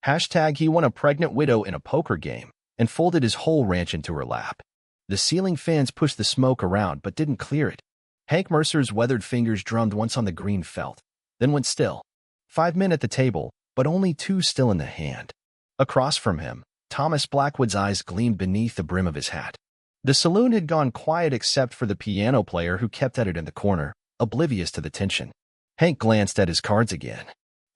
Hashtag he won a pregnant widow in a poker game and folded his whole ranch into her lap. The ceiling fans pushed the smoke around but didn't clear it. Hank Mercer's weathered fingers drummed once on the green felt, then went still. 5 men at the table, but only 2 still in the hand. Across from him, Thomas Blackwood's eyes gleamed beneath the brim of his hat. The saloon had gone quiet except for the piano player who kept at it in the corner, oblivious to the tension. Hank glanced at his cards again.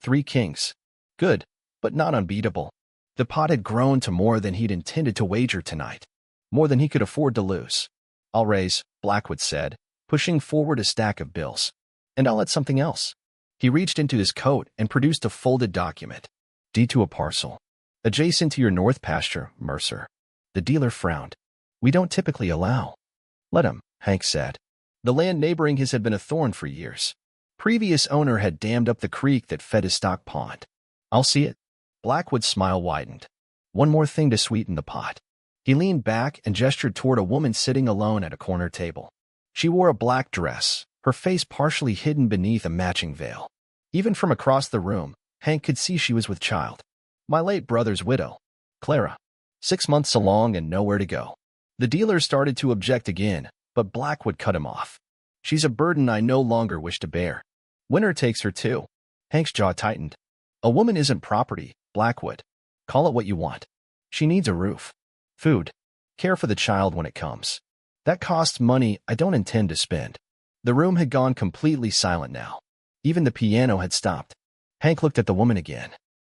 3 kings. Good, but not unbeatable. The pot had grown to more than he'd intended to wager tonight. More than he could afford to lose. I'll raise, Blackwood said, pushing forward a stack of bills. And I'll add something else. He reached into his coat and produced a folded document. Deed to a parcel. Adjacent to your north pasture, Mercer. The dealer frowned. We don't typically allow. Let him, Hank said. The land neighboring his had been a thorn for years. Previous owner had dammed up the creek that fed his stock pond. I'll see it. Blackwood's smile widened. One more thing to sweeten the pot. He leaned back and gestured toward a woman sitting alone at a corner table. She wore a black dress, her face partially hidden beneath a matching veil. Even from across the room, Hank could see she was with child. My late brother's widow, Clara. 6 months along and nowhere to go. The dealer started to object again, but Blackwood cut him off. She's a burden I no longer wish to bear. Winter takes her too. Hank's jaw tightened. A woman isn't property, Blackwood. Call it what you want. She needs a roof. Food. Care for the child when it comes. That costs money I don't intend to spend. The room had gone completely silent now. Even the piano had stopped. Hank looked at the woman again.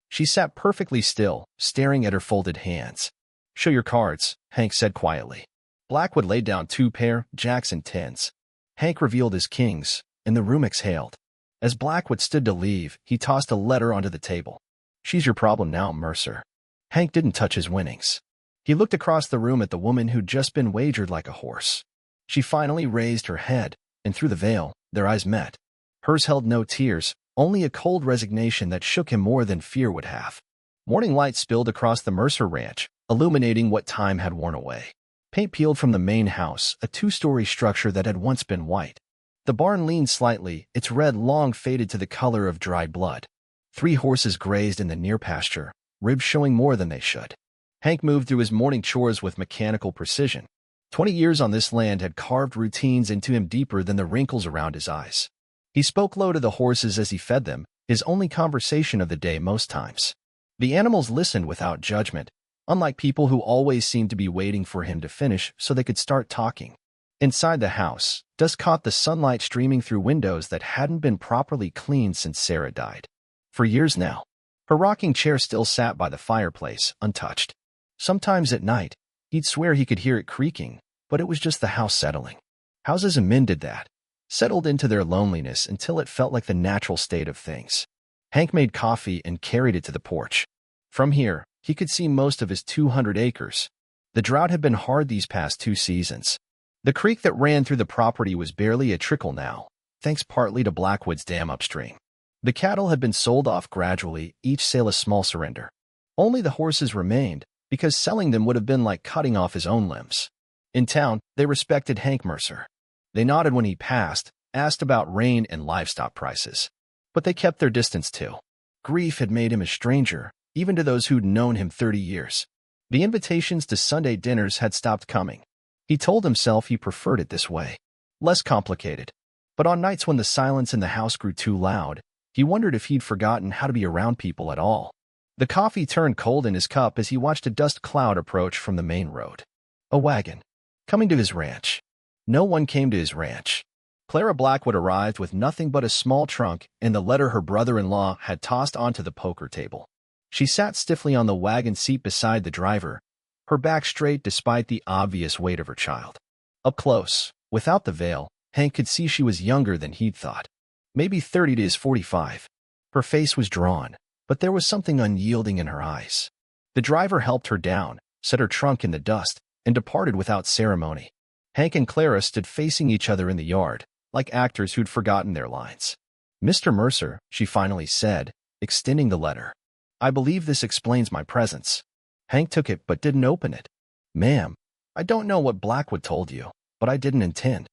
She sat perfectly still, staring at her folded hands. Show your cards, Hank said quietly. Blackwood laid down 2 pair, jacks and 10s. Hank revealed his kings, and the room exhaled. As Blackwood stood to leave, he tossed a letter onto the table. She's your problem now, Mercer. Hank didn't touch his winnings. He looked across the room at the woman who'd just been wagered like a horse. She finally raised her head, and through the veil, their eyes met. Hers held no tears, only a cold resignation that shook him more than fear would have. Morning light spilled across the Mercer ranch, illuminating what time had worn away. Paint peeled from the main house, a 2-story structure that had once been white. The barn leaned slightly, its red long faded to the color of dried blood. 3 horses grazed in the near pasture, ribs showing more than they should. Hank moved through his morning chores with mechanical precision. 20 years on this land had carved routines into him deeper than the wrinkles around his eyes. He spoke low to the horses as he fed them, his only conversation of the day most times. The animals listened without judgment, unlike people who always seemed to be waiting for him to finish so they could start talking. Inside the house, dust caught the sunlight streaming through windows that hadn't been properly cleaned since Sarah died. For years now, her rocking chair still sat by the fireplace, untouched. Sometimes at night, he'd swear he could hear it creaking, but it was just the house settling. Houses and men did that, settled into their loneliness until it felt like the natural state of things. Hank made coffee and carried it to the porch. From here, he could see most of his 200 acres. The drought had been hard these past 2 seasons. The creek that ran through the property was barely a trickle now, thanks partly to Blackwood's dam upstream. The cattle had been sold off gradually, each sale a small surrender. Only the horses remained, because selling them would have been like cutting off his own limbs. In town, they respected Hank Mercer. They nodded when he passed, asked about rain and livestock prices. But they kept their distance too. Grief had made him a stranger, even to those who'd known him 30 years. The invitations to Sunday dinners had stopped coming. He told himself he preferred it this way. Less complicated. But on nights when the silence in the house grew too loud, he wondered if he'd forgotten how to be around people at all. The coffee turned cold in his cup as he watched a dust cloud approach from the main road. A wagon. Coming to his ranch. No one came to his ranch. Clara Blackwood arrived with nothing but a small trunk and the letter her brother-in-law had tossed onto the poker table. She sat stiffly on the wagon seat beside the driver, her back straight despite the obvious weight of her child. Up close, without the veil, Hank could see she was younger than he'd thought. Maybe 30 to his 45. Her face was drawn, but there was something unyielding in her eyes. The driver helped her down, set her trunk in the dust, and departed without ceremony. Hank and Clara stood facing each other in the yard, like actors who'd forgotten their lines. Mr. Mercer, she finally said, extending the letter. I believe this explains my presence. Hank took it but didn't open it. Ma'am, I don't know what Blackwood told you, but I didn't intend.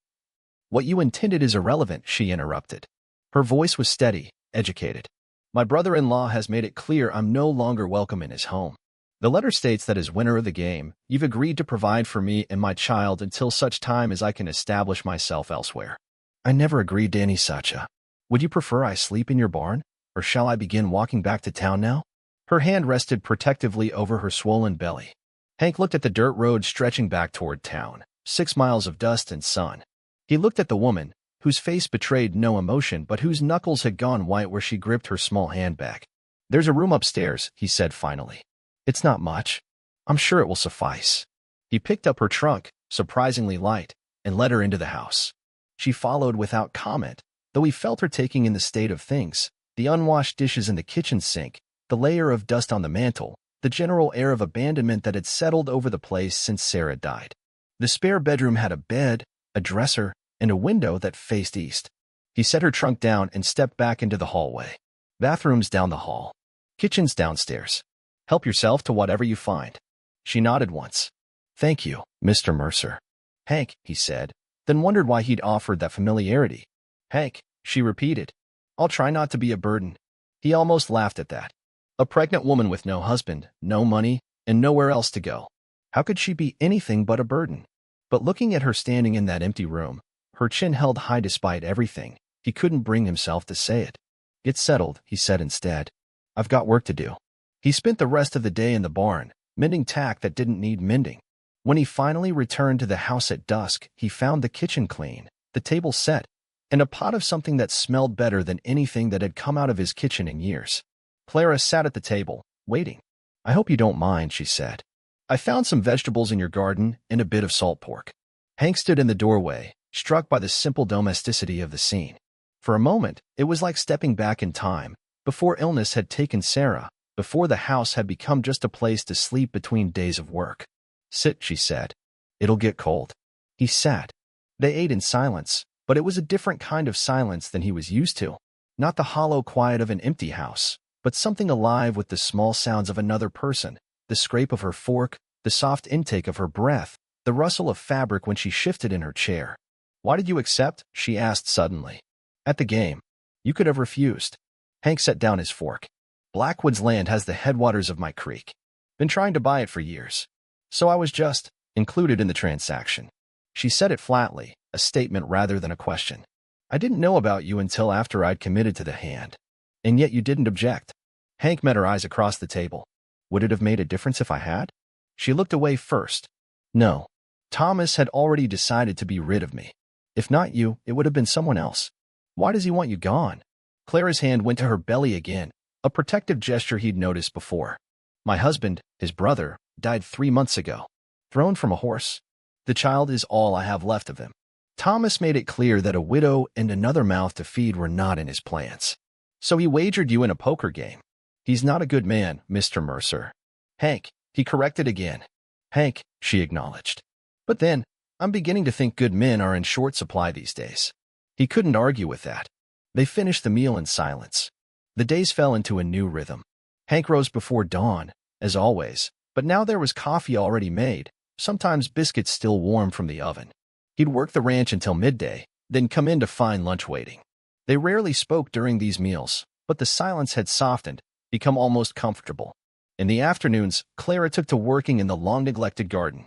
What you intended is irrelevant, she interrupted. Her voice was steady, educated. My brother-in-law has made it clear I'm no longer welcome in his home. The letter states that as winner of the game, you've agreed to provide for me and my child until such time as I can establish myself elsewhere. I never agreed to any such a. Would you prefer I sleep in your barn, or shall I begin walking back to town now? Her hand rested protectively over her swollen belly. Hank looked at the dirt road stretching back toward town, 6 miles of dust and sun. He looked at the woman, whose face betrayed no emotion but whose knuckles had gone white where she gripped her small handbag. There's a room upstairs, he said finally. It's not much. I'm sure it will suffice. He picked up her trunk, surprisingly light, and led her into the house. She followed without comment, though he felt her taking in the state of things, the unwashed dishes in the kitchen sink, the layer of dust on the mantel, the general air of abandonment that had settled over the place since Sarah died. The spare bedroom had a bed, a dresser, and a window that faced east. He set her trunk down and stepped back into the hallway. Bathrooms down the hall. Kitchens downstairs. Help yourself to whatever you find. She nodded once. Thank you, Mr. Mercer. Hank, he said, then wondered why he'd offered that familiarity. Hank, she repeated. I'll try not to be a burden. He almost laughed at that. A pregnant woman with no husband, no money, and nowhere else to go. How could she be anything but a burden? But looking at her standing in that empty room, her chin held high despite everything, he couldn't bring himself to say it. Get settled, he said instead. I've got work to do. He spent the rest of the day in the barn, mending tack that didn't need mending. When he finally returned to the house at dusk, he found the kitchen clean, the table set, and a pot of something that smelled better than anything that had come out of his kitchen in years. Clara sat at the table, waiting. I hope you don't mind, she said. I found some vegetables in your garden and a bit of salt pork. Hank stood in the doorway, struck by the simple domesticity of the scene. For a moment, it was like stepping back in time, before illness had taken Sarah, before the house had become just a place to sleep between days of work. Sit, she said. It'll get cold. He sat. They ate in silence, but it was a different kind of silence than he was used to. Not the hollow quiet of an empty house, but something alive with the small sounds of another person, the scrape of her fork, the soft intake of her breath, the rustle of fabric when she shifted in her chair. Why did you accept? She asked suddenly. At the game. You could have refused. Hank set down his fork. Blackwood's land has the headwaters of my creek. Been trying to buy it for years. So I was just included in the transaction. She said it flatly, a statement rather than a question. I didn't know about you until after I'd committed to the hand. And yet you didn't object. Hank met her eyes across the table. Would it have made a difference if I had? She looked away first. No. Thomas had already decided to be rid of me. If not you, it would have been someone else. Why does he want you gone? Clara's hand went to her belly again, a protective gesture he'd noticed before. My husband, his brother, died 3 months ago. Thrown from a horse. The child is all I have left of him. Thomas made it clear that a widow and another mouth to feed were not in his plans. So he wagered you in a poker game. He's not a good man, Mr. Mercer. Hank, he corrected again. Hank, she acknowledged. But then, I'm beginning to think good men are in short supply these days. He couldn't argue with that. They finished the meal in silence. The days fell into a new rhythm. Hank rose before dawn, as always, but now there was coffee already made, sometimes biscuits still warm from the oven. He'd work the ranch until midday, then come in to find lunch waiting. They rarely spoke during these meals, but the silence had softened, become almost comfortable. In the afternoons, Clara took to working in the long-neglected garden.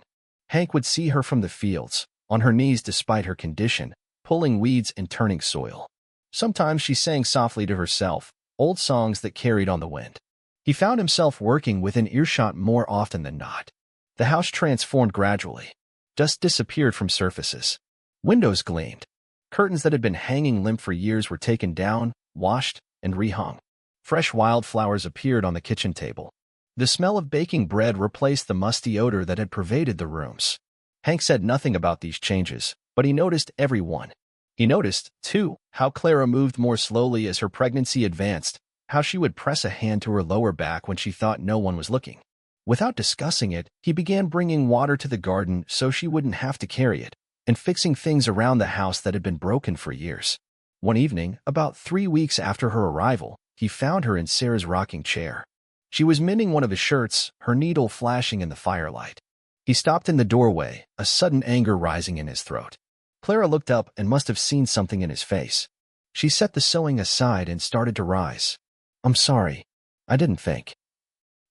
Hank would see her from the fields, on her knees despite her condition, pulling weeds and turning soil. Sometimes she sang softly to herself, old songs that carried on the wind. He found himself working within earshot more often than not. The house transformed gradually. Dust disappeared from surfaces. Windows gleamed. Curtains that had been hanging limp for years were taken down, washed, and rehung. Fresh wildflowers appeared on the kitchen table. The smell of baking bread replaced the musty odor that had pervaded the rooms. Hank said nothing about these changes, but he noticed every one. He noticed, too, how Clara moved more slowly as her pregnancy advanced, how she would press a hand to her lower back when she thought no one was looking. Without discussing it, he began bringing water to the garden so she wouldn't have to carry it, and fixing things around the house that had been broken for years. One evening, about 3 weeks after her arrival, he found her in Sarah's rocking chair. She was mending one of his shirts, her needle flashing in the firelight. He stopped in the doorway, a sudden anger rising in his throat. Clara looked up and must have seen something in his face. She set the sewing aside and started to rise. I'm sorry. I didn't think.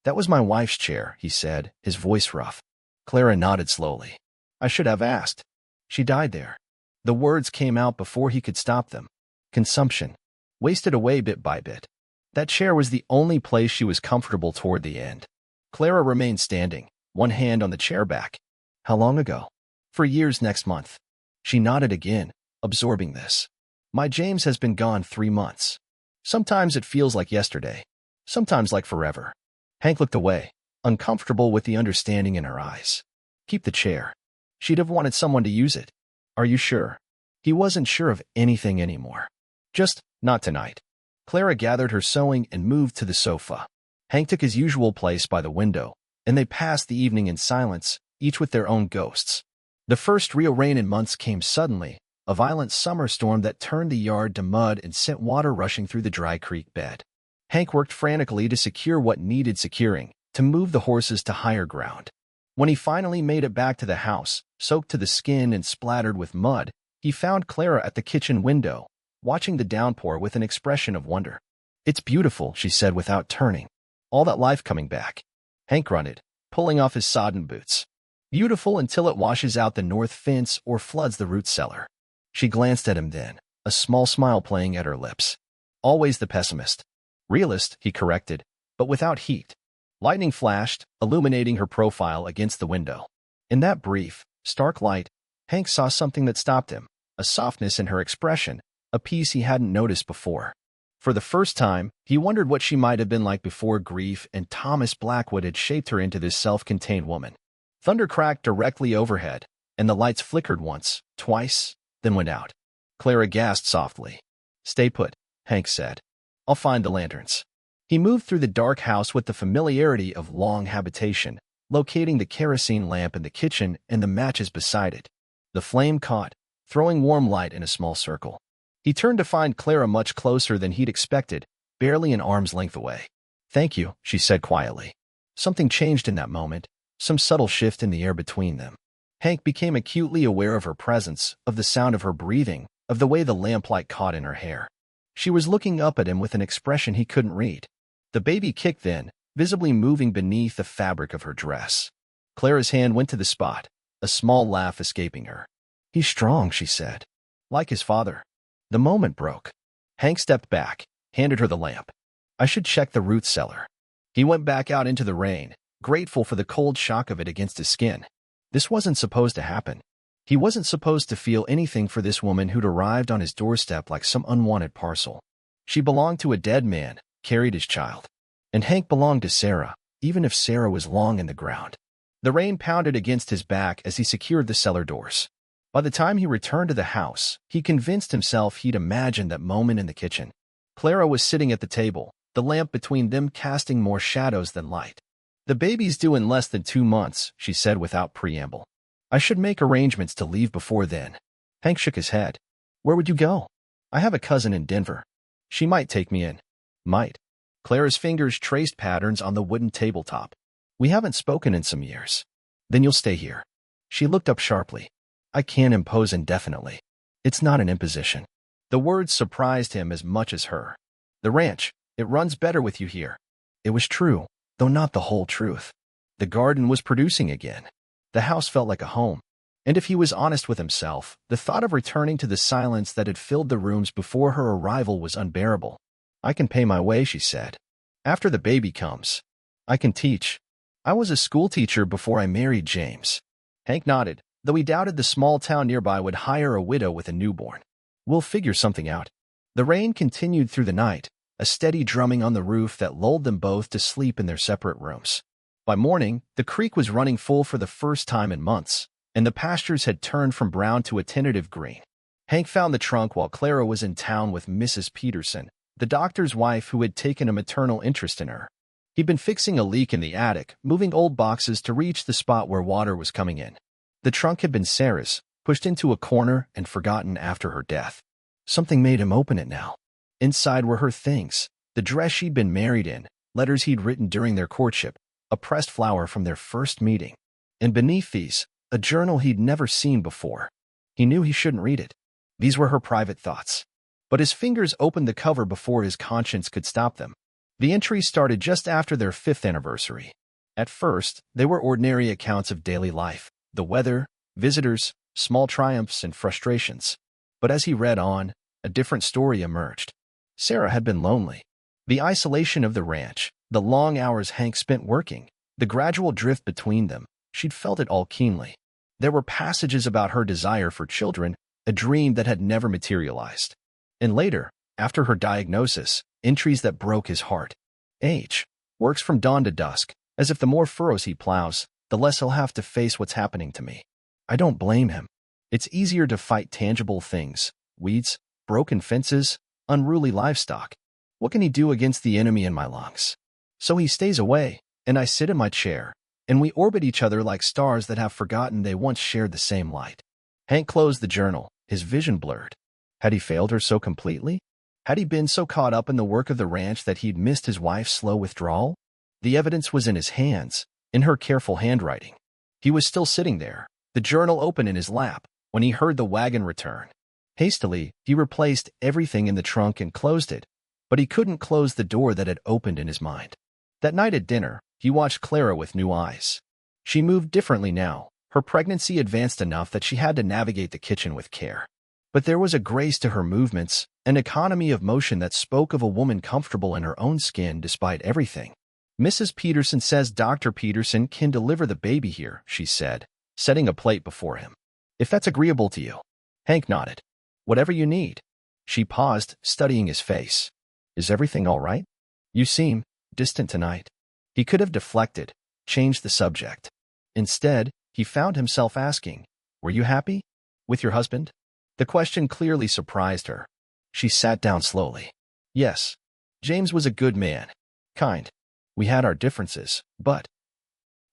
That was my wife's chair, he said, his voice rough. Clara nodded slowly. I should have asked. She died there. The words came out before he could stop them. Consumption. Wasted away bit by bit. That chair was the only place she was comfortable toward the end. Clara remained standing, one hand on the chair back. How long ago? For years next month. She nodded again, absorbing this. My James has been gone 3 months. Sometimes it feels like yesterday. Sometimes like forever. Hank looked away, uncomfortable with the understanding in her eyes. Keep the chair. She'd have wanted someone to use it. Are you sure? He wasn't sure of anything anymore. Just not tonight. Clara gathered her sewing and moved to the sofa. Hank took his usual place by the window, and they passed the evening in silence, each with their own ghosts. The first real rain in months came suddenly, a violent summer storm that turned the yard to mud and sent water rushing through the dry creek bed. Hank worked frantically to secure what needed securing, to move the horses to higher ground. When he finally made it back to the house, soaked to the skin and splattered with mud, he found Clara at the kitchen window, watching the downpour with an expression of wonder. It's beautiful, she said without turning. All that life coming back. Hank grunted, pulling off his sodden boots. Beautiful until it washes out the north fence or floods the root cellar. She glanced at him then, a small smile playing at her lips. Always the pessimist. Realist, he corrected, but without heat. Lightning flashed, illuminating her profile against the window. In that brief, stark light, Hank saw something that stopped him, a softness in her expression, a piece he hadn't noticed before. For the first time, he wondered what she might have been like before grief and Thomas Blackwood had shaped her into this self-contained woman. Thunder cracked directly overhead, and the lights flickered once, twice, then went out. Clara gasped softly. Stay put, Hank said. I'll find the lanterns. He moved through the dark house with the familiarity of long habitation, locating the kerosene lamp in the kitchen and the matches beside it. The flame caught, throwing warm light in a small circle. He turned to find Clara much closer than he'd expected, barely an arm's length away. Thank you, she said quietly. Something changed in that moment, some subtle shift in the air between them. Hank became acutely aware of her presence, of the sound of her breathing, of the way the lamplight caught in her hair. She was looking up at him with an expression he couldn't read. The baby kicked then, visibly moving beneath the fabric of her dress. Clara's hand went to the spot, a small laugh escaping her. He's strong, she said. Like his father. The moment broke. Hank stepped back, handed her the lamp. I should check the root cellar. He went back out into the rain, grateful for the cold shock of it against his skin. This wasn't supposed to happen. He wasn't supposed to feel anything for this woman who'd arrived on his doorstep like some unwanted parcel. She belonged to a dead man, carried his child. And Hank belonged to Sarah, even if Sarah was long in the ground. The rain pounded against his back as he secured the cellar doors. By the time he returned to the house, he convinced himself he'd imagined that moment in the kitchen. Clara was sitting at the table, the lamp between them casting more shadows than light. The baby's due in less than 2 months, she said without preamble. I should make arrangements to leave before then. Hank shook his head. Where would you go? I have a cousin in Denver. She might take me in. Might. Clara's fingers traced patterns on the wooden tabletop. We haven't spoken in some years. Then you'll stay here. She looked up sharply. I can't impose indefinitely. It's not an imposition. The words surprised him as much as her. The ranch, it runs better with you here. It was true, though not the whole truth. The garden was producing again. The house felt like a home. And if he was honest with himself, the thought of returning to the silence that had filled the rooms before her arrival was unbearable. I can pay my way, she said. After the baby comes. I can teach. I was a schoolteacher before I married James. Hank nodded, though he doubted the small town nearby would hire a widow with a newborn. We'll figure something out. The rain continued through the night, a steady drumming on the roof that lulled them both to sleep in their separate rooms. By morning, the creek was running full for the first time in months, and the pastures had turned from brown to a tentative green. Hank found the trunk while Clara was in town with Mrs. Peterson, the doctor's wife who had taken a maternal interest in her. He'd been fixing a leak in the attic, moving old boxes to reach the spot where water was coming in. The trunk had been Sarah's, pushed into a corner and forgotten after her death. Something made him open it now. Inside were her things, the dress she'd been married in, letters he'd written during their courtship, a pressed flower from their first meeting. And beneath these, a journal he'd never seen before. He knew he shouldn't read it. These were her private thoughts. But his fingers opened the cover before his conscience could stop them. The entries started just after their 5th anniversary. At first, they were ordinary accounts of daily life, the weather, visitors, small triumphs, and frustrations. But as he read on, a different story emerged. Sarah had been lonely. The isolation of the ranch, the long hours Hank spent working, the gradual drift between them, she'd felt it all keenly. There were passages about her desire for children, a dream that had never materialized. And later, after her diagnosis, entries that broke his heart. H. works from dawn to dusk, as if the more furrows he plows, the less he'll have to face what's happening to me. I don't blame him. It's easier to fight tangible things, weeds, broken fences, unruly livestock. What can he do against the enemy in my lungs? So he stays away, and I sit in my chair, and we orbit each other like stars that have forgotten they once shared the same light. Hank closed the journal, his vision blurred. Had he failed her so completely? Had he been so caught up in the work of the ranch that he'd missed his wife's slow withdrawal? The evidence was in his hands, in her careful handwriting. He was still sitting there, the journal open in his lap, when he heard the wagon return. Hastily, he replaced everything in the trunk and closed it, but he couldn't close the door that had opened in his mind. That night at dinner, he watched Clara with new eyes. She moved differently now. Her pregnancy advanced enough that she had to navigate the kitchen with care. But there was a grace to her movements, an economy of motion that spoke of a woman comfortable in her own skin despite everything. Mrs. Peterson says Dr. Peterson can deliver the baby here, she said, setting a plate before him. If that's agreeable to you. Hank nodded. Whatever you need. She paused, studying his face. Is everything all right? You seem distant tonight. He could have deflected, changed the subject. Instead, he found himself asking, were you happy? With your husband? The question clearly surprised her. She sat down slowly. Yes. James was a good man. Kind. We had our differences, but...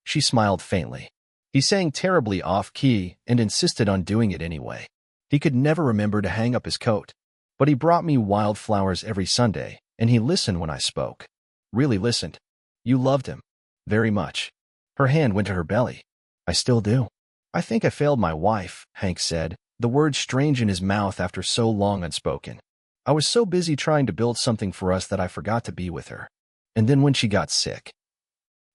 She smiled faintly. He sang terribly off-key and insisted on doing it anyway. He could never remember to hang up his coat. But he brought me wildflowers every Sunday, and he listened when I spoke. Really listened. You loved him. Very much. Her hand went to her belly. I still do. I think I failed my wife, Hank said, the words strange in his mouth after so long unspoken. I was so busy trying to build something for us that I forgot to be with her. And then when she got sick.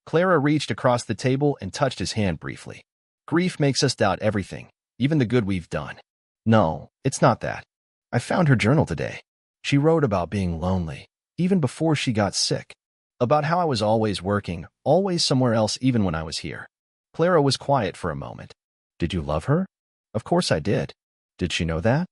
Clara reached across the table and touched his hand briefly. Grief makes us doubt everything, even the good we've done. No, it's not that. I found her journal today. She wrote about being lonely, even before she got sick. About how I was always working, always somewhere else even when I was here. Clara was quiet for a moment. Did you love her? Of course I did. Did she know that?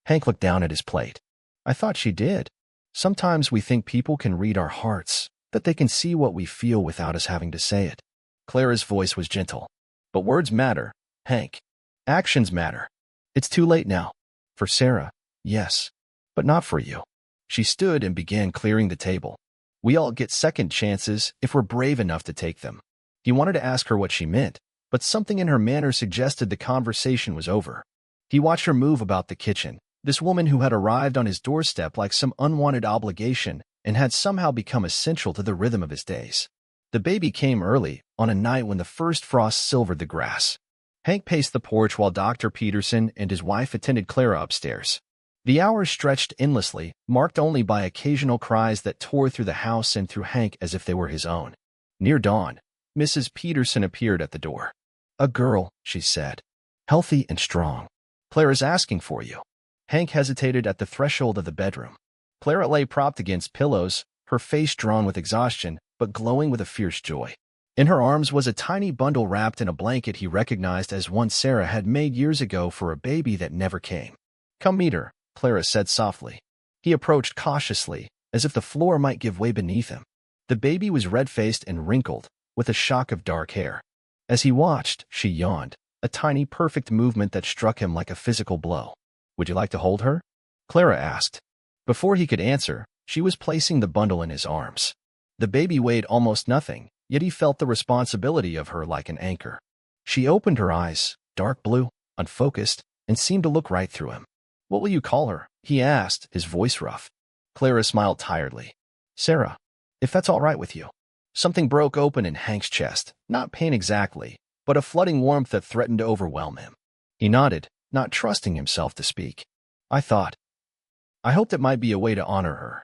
Hank looked down at his plate. I thought she did. Sometimes we think people can read our hearts, that they can see what we feel without us having to say it. Clara's voice was gentle. But words matter, Hank. Actions matter. It's too late now. For Sarah, yes. But not for you. She stood and began clearing the table. We all get second chances if we're brave enough to take them. He wanted to ask her what she meant, but something in her manner suggested the conversation was over. He watched her move about the kitchen, this woman who had arrived on his doorstep like some unwanted obligation and had somehow become essential to the rhythm of his days. The baby came early, on a night when the first frost silvered the grass. Hank paced the porch while Dr. Peterson and his wife attended Clara upstairs. The hours stretched endlessly, marked only by occasional cries that tore through the house and through Hank as if they were his own. Near dawn, Mrs. Peterson appeared at the door. A girl, she said. Healthy and strong. Clara's asking for you. Hank hesitated at the threshold of the bedroom. Clara lay propped against pillows, her face drawn with exhaustion, but glowing with a fierce joy. In her arms was a tiny bundle wrapped in a blanket he recognized as one Sarah had made years ago for a baby that never came. Come meet her, Clara said softly. He approached cautiously, as if the floor might give way beneath him. The baby was red-faced and wrinkled, with a shock of dark hair. As he watched, she yawned, a tiny perfect movement that struck him like a physical blow. Would you like to hold her? Clara asked. Before he could answer, she was placing the bundle in his arms. The baby weighed almost nothing, yet he felt the responsibility of her like an anchor. She opened her eyes, dark blue, unfocused, and seemed to look right through him. What will you call her? He asked, his voice rough. Clara smiled tiredly. Sarah, if that's all right with you. Something broke open in Hank's chest, not pain exactly, but a flooding warmth that threatened to overwhelm him. He nodded, not trusting himself to speak. I hoped it might be a way to honor her.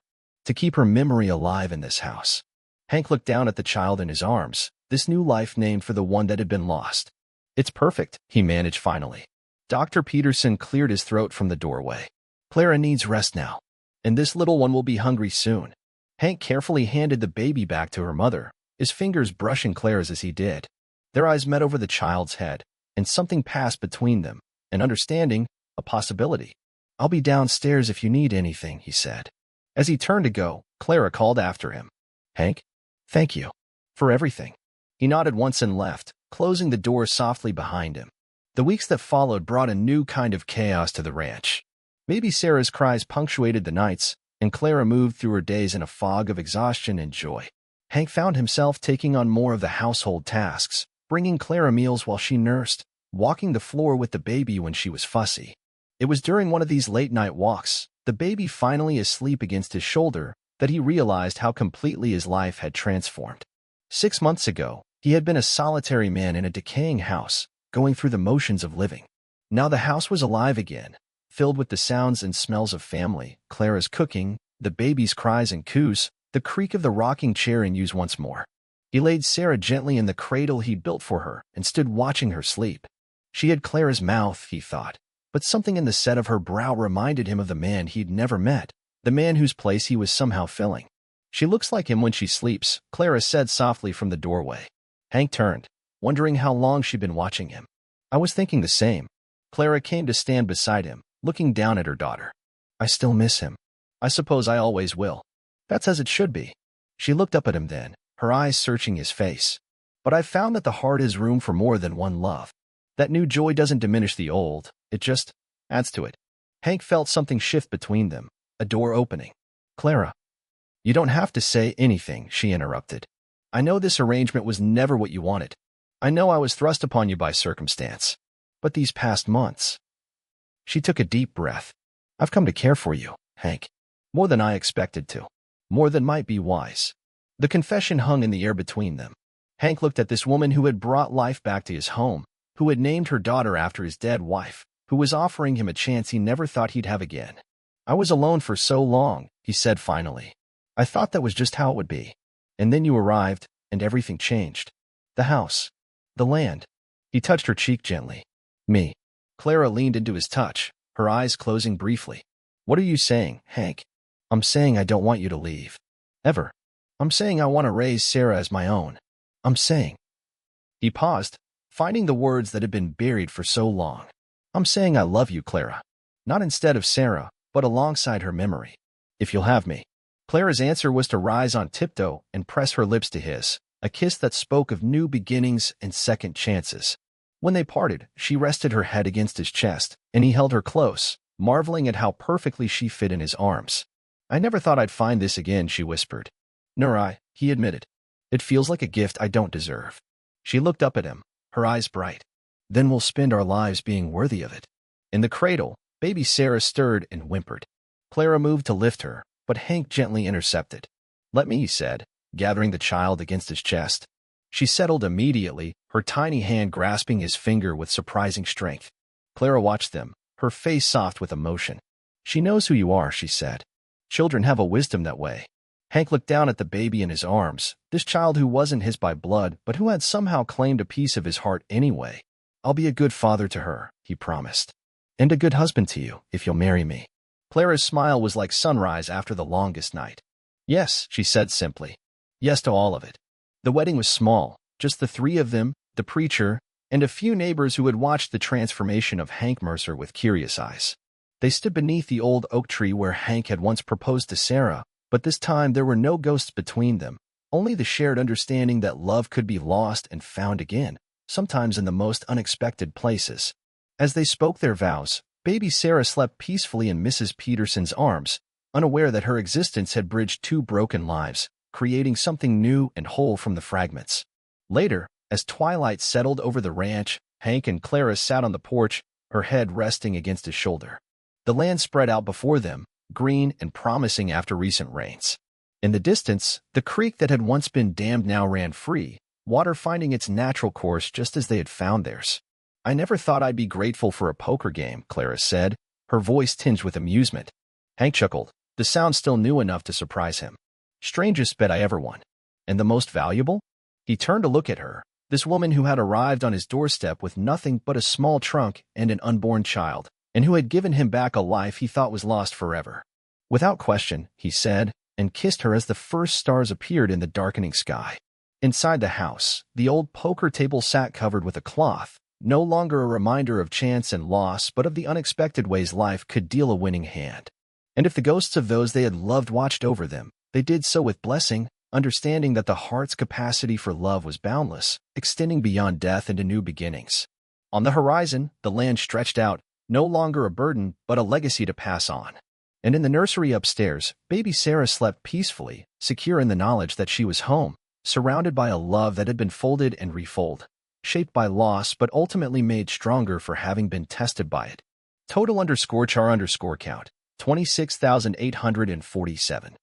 to keep her memory alive in this house. Hank looked down at the child in his arms, this new life named for the one that had been lost. It's perfect, he managed finally. Dr. Peterson cleared his throat from the doorway. Clara needs rest now, and this little one will be hungry soon. Hank carefully handed the baby back to her mother, his fingers brushing Clara's as he did. Their eyes met over the child's head, and something passed between them, an understanding, a possibility. I'll be downstairs if you need anything, he said. As he turned to go, Clara called after him. Hank, thank you for everything. He nodded once and left, closing the door softly behind him. The weeks that followed brought a new kind of chaos to the ranch. Baby Sarah's cries punctuated the nights, and Clara moved through her days in a fog of exhaustion and joy. Hank found himself taking on more of the household tasks, bringing Clara meals while she nursed, walking the floor with the baby when she was fussy. It was during one of these late-night walks, the baby finally asleep against his shoulder, that he realized how completely his life had transformed. 6 months ago, he had been a solitary man in a decaying house, going through the motions of living. Now the house was alive again, filled with the sounds and smells of family, Clara's cooking, the baby's cries and coos, the creak of the rocking chair in use once more. He laid Sarah gently in the cradle he'd built for her and stood watching her sleep. She had Clara's mouth, he thought, but something in the set of her brow reminded him of the man he'd never met, the man whose place he was somehow filling. She looks like him when she sleeps, Clara said softly from the doorway. Hank turned, wondering how long she'd been watching him. I was thinking the same. Clara came to stand beside him, looking down at her daughter. I still miss him. I suppose I always will. That's as it should be. She looked up at him then, her eyes searching his face. But I've found that the heart has room for more than one love. That new joy doesn't diminish the old, it just adds to it. Hank felt something shift between them, a door opening. Clara. You don't have to say anything, she interrupted. I know this arrangement was never what you wanted. I know I was thrust upon you by circumstance. But these past months... She took a deep breath. I've come to care for you, Hank. More than I expected to. More than might be wise. The confession hung in the air between them. Hank looked at this woman who had brought life back to his home, who had named her daughter after his dead wife, who was offering him a chance he never thought he'd have again. I was alone for so long, he said finally. I thought that was just how it would be. And then you arrived, and everything changed. The house. The land. He touched her cheek gently. Me. Clara leaned into his touch, her eyes closing briefly. What are you saying, Hank? I'm saying I don't want you to leave. Ever. I'm saying I want to raise Sarah as my own. I'm saying. He paused, finding the words that had been buried for so long. I'm saying I love you, Clara. Not instead of Sarah, but alongside her memory. If you'll have me. Clara's answer was to rise on tiptoe and press her lips to his, a kiss that spoke of new beginnings and second chances. When they parted, she rested her head against his chest, and he held her close, marveling at how perfectly she fit in his arms. I never thought I'd find this again, she whispered. Nor I, he admitted. It feels like a gift I don't deserve. She looked up at him, her eyes bright. Then we'll spend our lives being worthy of it. In the cradle, baby Sarah stirred and whimpered. Clara moved to lift her, but Hank gently intercepted. Let me, he said, gathering the child against his chest. She settled immediately, her tiny hand grasping his finger with surprising strength. Clara watched them, her face soft with emotion. She knows who you are, she said. Children have a wisdom that way. Hank looked down at the baby in his arms, this child who wasn't his by blood, but who had somehow claimed a piece of his heart anyway. I'll be a good father to her, he promised. And a good husband to you, if you'll marry me. Clara's smile was like sunrise after the longest night. Yes, she said simply. Yes to all of it. The wedding was small, just the three of them, the preacher, and a few neighbors who had watched the transformation of Hank Mercer with curious eyes. They stood beneath the old oak tree where Hank had once proposed to Sarah, but this time there were no ghosts between them, only the shared understanding that love could be lost and found again, sometimes in the most unexpected places. As they spoke their vows, baby Sarah slept peacefully in Mrs. Peterson's arms, unaware that her existence had bridged two broken lives, creating something new and whole from the fragments. Later, as twilight settled over the ranch, Hank and Clara sat on the porch, her head resting against his shoulder. The land spread out before them, green and promising after recent rains. In the distance, the creek that had once been dammed now ran free, water finding its natural course just as they had found theirs. I never thought I'd be grateful for a poker game, Clara said, her voice tinged with amusement. Hank chuckled. The sound still new enough to surprise him. Strangest bet I ever won. And the most valuable? He turned to look at her, this woman who had arrived on his doorstep with nothing but a small trunk and an unborn child, and who had given him back a life he thought was lost forever. Without question, he said, and kissed her as the first stars appeared in the darkening sky. Inside the house, the old poker table sat covered with a cloth, no longer a reminder of chance and loss but of the unexpected ways life could deal a winning hand. And if the ghosts of those they had loved watched over them, they did so with blessing, understanding that the heart's capacity for love was boundless, extending beyond death into new beginnings. On the horizon, the land stretched out, no longer a burden but a legacy to pass on. And in the nursery upstairs, baby Sarah slept peacefully, secure in the knowledge that she was home, surrounded by a love that had been folded and refolded, shaped by loss but ultimately made stronger for having been tested by it. Total _char_count, 26,847.